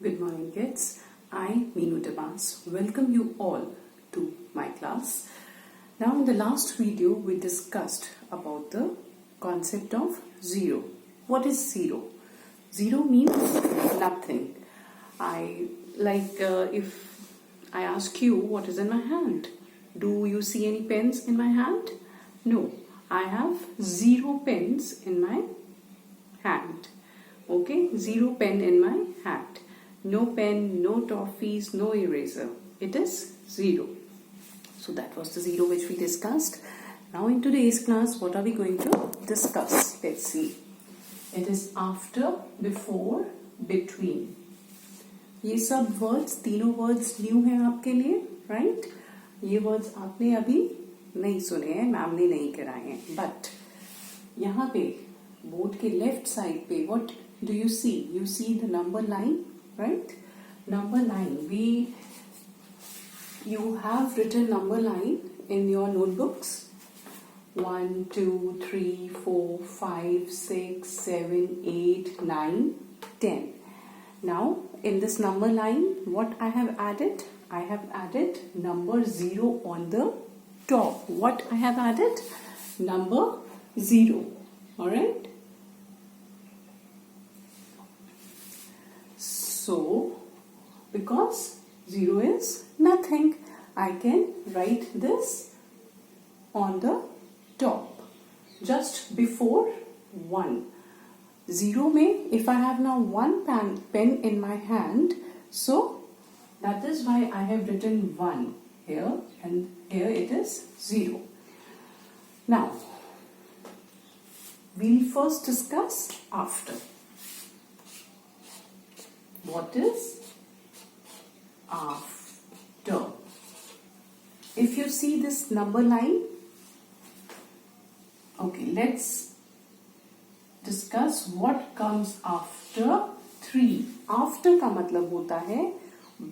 Good morning, kids. I, Meenu Demas, welcome you all to my class. Now, in the last video, we discussed about the concept of zero. What is zero? Zero means nothing. If I ask you what is in my hand, do you see any pens in my hand? No, I have zero pens in my hand. Okay, zero pen in my hand. No pen, no toffees, no eraser. It is zero. So that was the zero which we discussed. Now in today's class, what are we going to discuss? Let's see. It is after, before, between. ये सब words, तीनों words new हैं आपके लिए, right? ये words आपने अभी नहीं सुने हैं, मैम ने नहीं कराए हैं. बट यहाँ पे बोर्ड के लेफ्ट साइड पे what do you see? You see the number line, right? Number line. You have written number line in your notebooks. 1, 2, 3, 4, 5, 6, 7, 8, 9, 10. Now, in this number line, what I have added? I have added number 0 on the top. What I have added? Number 0. Alright? So, because 0 is nothing, I can write this on the top, just before 1. 0 mein, if I have now one pen in my hand, so that is why I have written 1 here, and here it is 0. Now, we'll first discuss after. What is after? If you see this number line, okay, let's discuss what comes after 3. After का मतलब होता है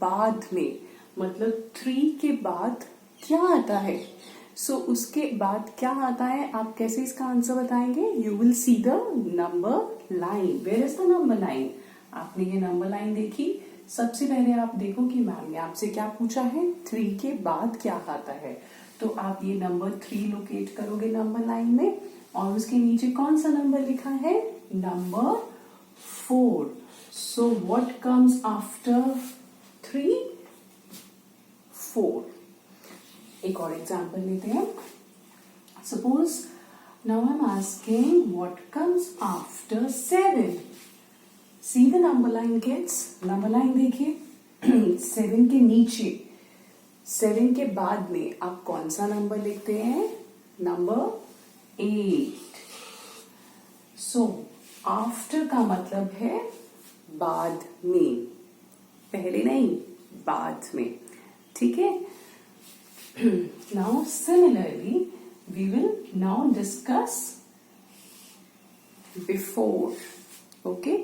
बाद में, मतलब 3 के बाद क्या आता है? So उसके बाद क्या आता है? आप कैसे इसका आंसर बताएंगे? You will see the number line. Where is the number line? आपने ये नंबर लाइन देखी. सबसे पहले आप देखो कि मैम ने आपसे क्या पूछा है, 3 के बाद क्या आता है. तो आप ये नंबर 3 लोकेट करोगे नंबर लाइन में, और उसके नीचे कौन सा नंबर लिखा है? Number 4. So what comes after 3? 4. एक और एग्जांपल लेते हैं. Suppose now I am asking what comes after 7. See the number line, kids. Number line देखिए. 7 के नीचे, 7 के बाद में आप कौन सा नंबर लिखते हैं? नंबर 8. So after का मतलब है बाद में, पहले नहीं, बाद में. ठीक है? Now similarly we will now discuss before. Okay?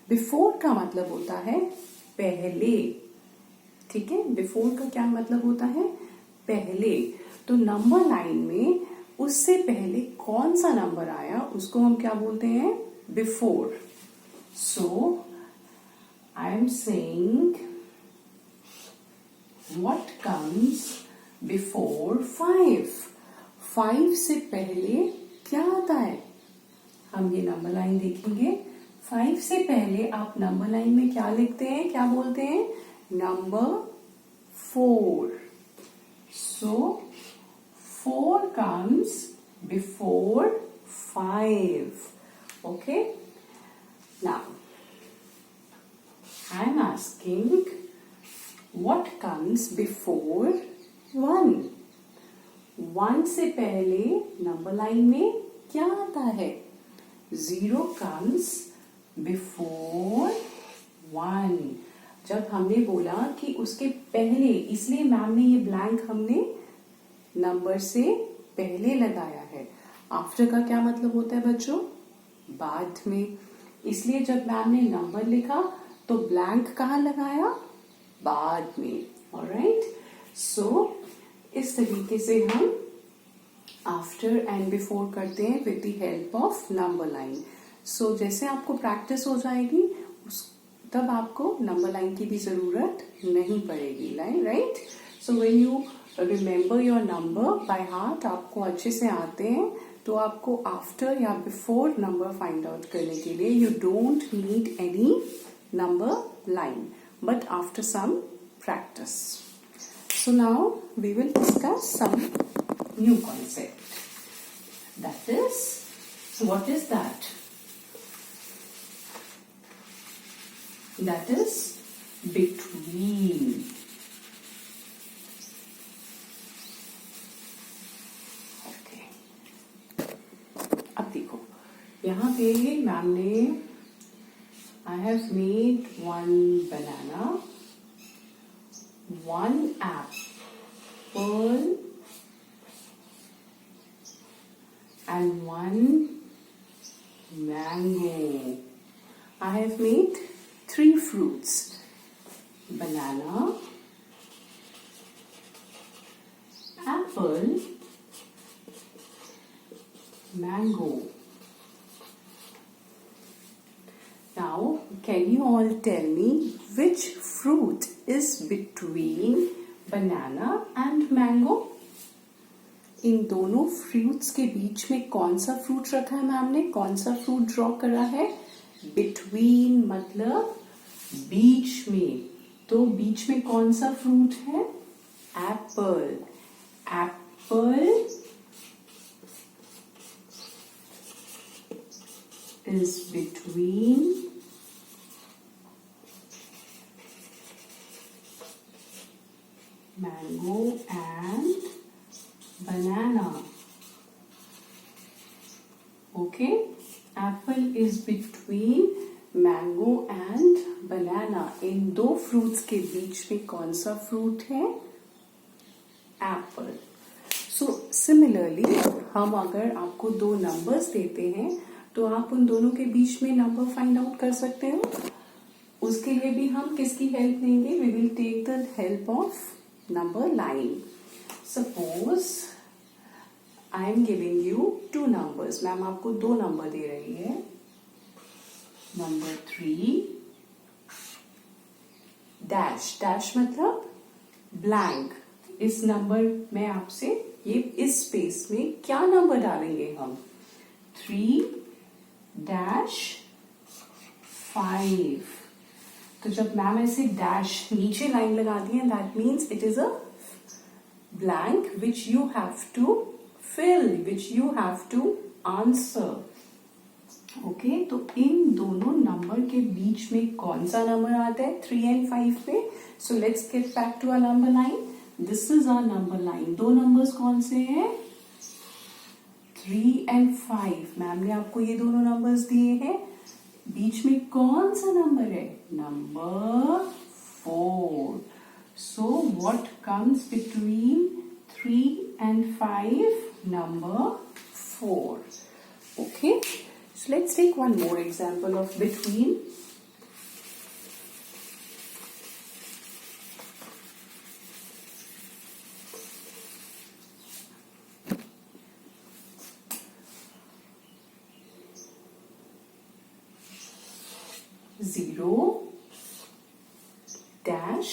Before का मतलब होता है पहले. ठीक है? बिफोर का क्या मतलब होता है? पहले. तो नंबर लाइन में उससे पहले कौन सा नंबर आया उसको हम क्या बोलते हैं? Before. So I am saying what comes before 5. 5 से पहले क्या आता है? हम ये नंबर लाइन देखेंगे. 5 से पहले आप नंबर लाइन में क्या लिखते हैं, क्या बोलते हैं? Number 4. So 4 comes before 5. Okay? Now, I am asking what comes before 1? 1 से पहले नंबर लाइन में क्या आता है? 0 comes बिफोर 1. जब हमने बोला कि उसके पहले, इसलिए मैम ने ये ब्लैंक हमने नंबर से पहले लगाया है. आफ्टर का क्या मतलब होता है बच्चों? बाद में. इसलिए जब मैम ने नंबर लिखा तो ब्लैंक कहाँ लगाया? बाद में. ऑलराइट? सो इस तरीके से हम आफ्टर एंड बिफोर करते हैं with the help of number line. So जैसे आपको प्रैक्टिस हो जाएगी, उस तब आपको नंबर लाइन की भी जरूरत नहीं पड़ेगी, right? So when you remember your number by heart, आपको अच्छे से आते हैं, तो आपको आफ्टर या बिफोर नंबर फाइंड आउट करने के लिए you don't need any number line, but after some practice. So now we will discuss some new concept. That is, so what is that? That is between. Okay. अब देखो, यहाँ पे ma'am ने I have made one banana, one apple, and one mango. I have made 3 fruits: banana, apple, mango. Now, can you all tell me which fruit is between banana and mango? इन दोनों fruits के बीच में कौन सा fruit रखा है ma'am ने? कौन सा फ्रूट ड्रॉ करा है? बिटवीन मतलब बीच में। तो बीच में कौन सा फ्रूट है? Apple. Apple is between mango and banana. Okay, apple is between mango and banana. इन दो फ्रूट्स के बीच में कौन सा फ्रूट है? एप्पल। सो सिमिलरली हम अगर आपको 2 नंबर्स देते हैं तो आप उन दोनों के बीच में नंबर फाइंड आउट कर सकते हो। उसके लिए भी हम किसकी हेल्प लेंगे? We will take the help of number line. Suppose I am giving you 2 numbers. Ma'am आपको 2 नंबर दे रही है, नंबर 3 डैश। डैश मतलब ब्लैंक। इस नंबर में आपसे ये इस स्पेस में क्या नंबर डालेंगे हम? 3 डैश 5। तो जब मैम ऐसे डैश नीचे लाइन लगाती है, that means it is a blank which you have to fill, which you have to answer. Okay, तो इन दोनों नंबर के बीच में कौन सा नंबर आता है 3 and 5 पे? So let's get back to our number line. This is our number line. 2 numbers कौन से हैं? 3 and 5। मैम ने आपको ये दोनों नंबर्स दिए हैं। बीच में कौन सा नंबर है? Number 4। So what comes between 3 and 5? Number 4। Okay, so let's take one more example of between. Zero dash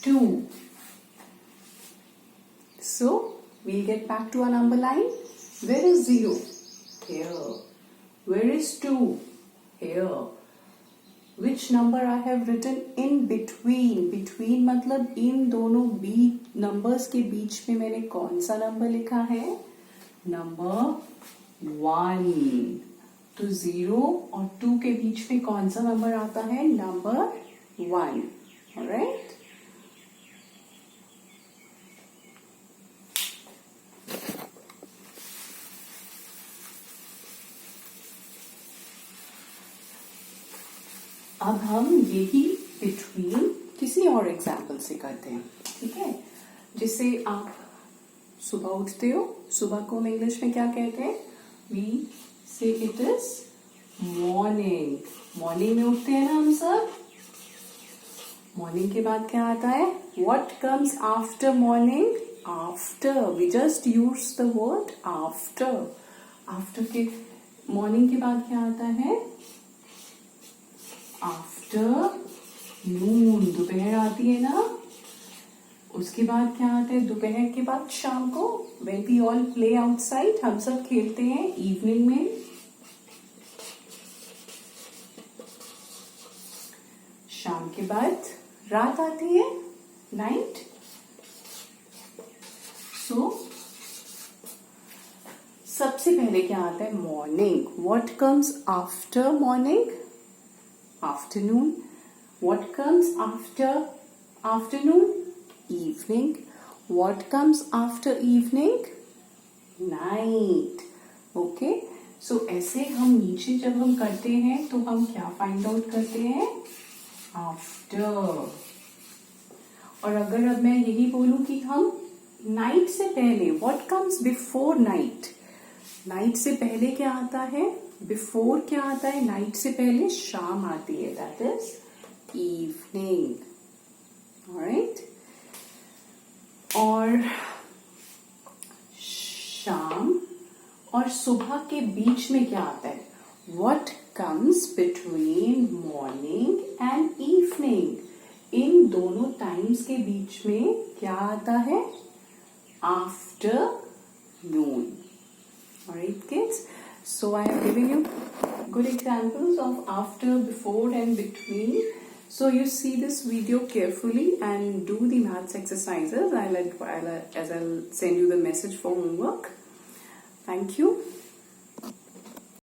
2. So we'll get back to our number line. Where is 0? Here. Where is 2? Here. Which number I have written in between? Between मतलब इन दोनों numbers के बीच में मैंने कौन सा number लिखा है? Number 1। तो 0 और 2 के बीच में कौन सा नंबर आता है? नंबर 1। ऑलराइट, अब हम यही बिटवीन किसी और एग्जाम्पल से करते हैं, ठीक है? जिससे आप सुबह उठते हो, सुबह को हम इंग्लिश में क्या कहते हैं? वी से इट इज मॉर्निंग। मॉर्निंग में उठते हैं ना हम सब। मॉर्निंग के बाद क्या आता है? What comes after morning? After. We just use the word after. After के मॉर्निंग के बाद क्या आता है? आफ्टरनून, दोपहर आती है ना, उसके बाद क्या आता है? दोपहर के बाद शाम को, when we all play outside, हम सब खेलते हैं इवनिंग में। शाम के बाद रात आती है, नाइट। सो सबसे पहले क्या आता है? Morning. What comes after morning? Afternoon. What comes after afternoon? Evening. What comes after evening? Night. Okay. So ऐसे हम नीचे जब हम करते हैं तो हम क्या फाइंड आउट करते हैं? After. और अगर अब मैं यही बोलूं कि हम नाइट से पहले, what comes before night? Night से पहले क्या आता है? बिफोर क्या आता है? नाइट से पहले शाम आती है, that is evening. Alright. और शाम और सुबह के बीच में क्या आता है? What comes between morning and evening? इन दोनों टाइम्स के बीच में क्या आता है? Afternoon. Alright, kids. So I have given you good examples of after, before, and between. So you see this video carefully and do the maths exercises. I'll send you the message for homework. Thank you.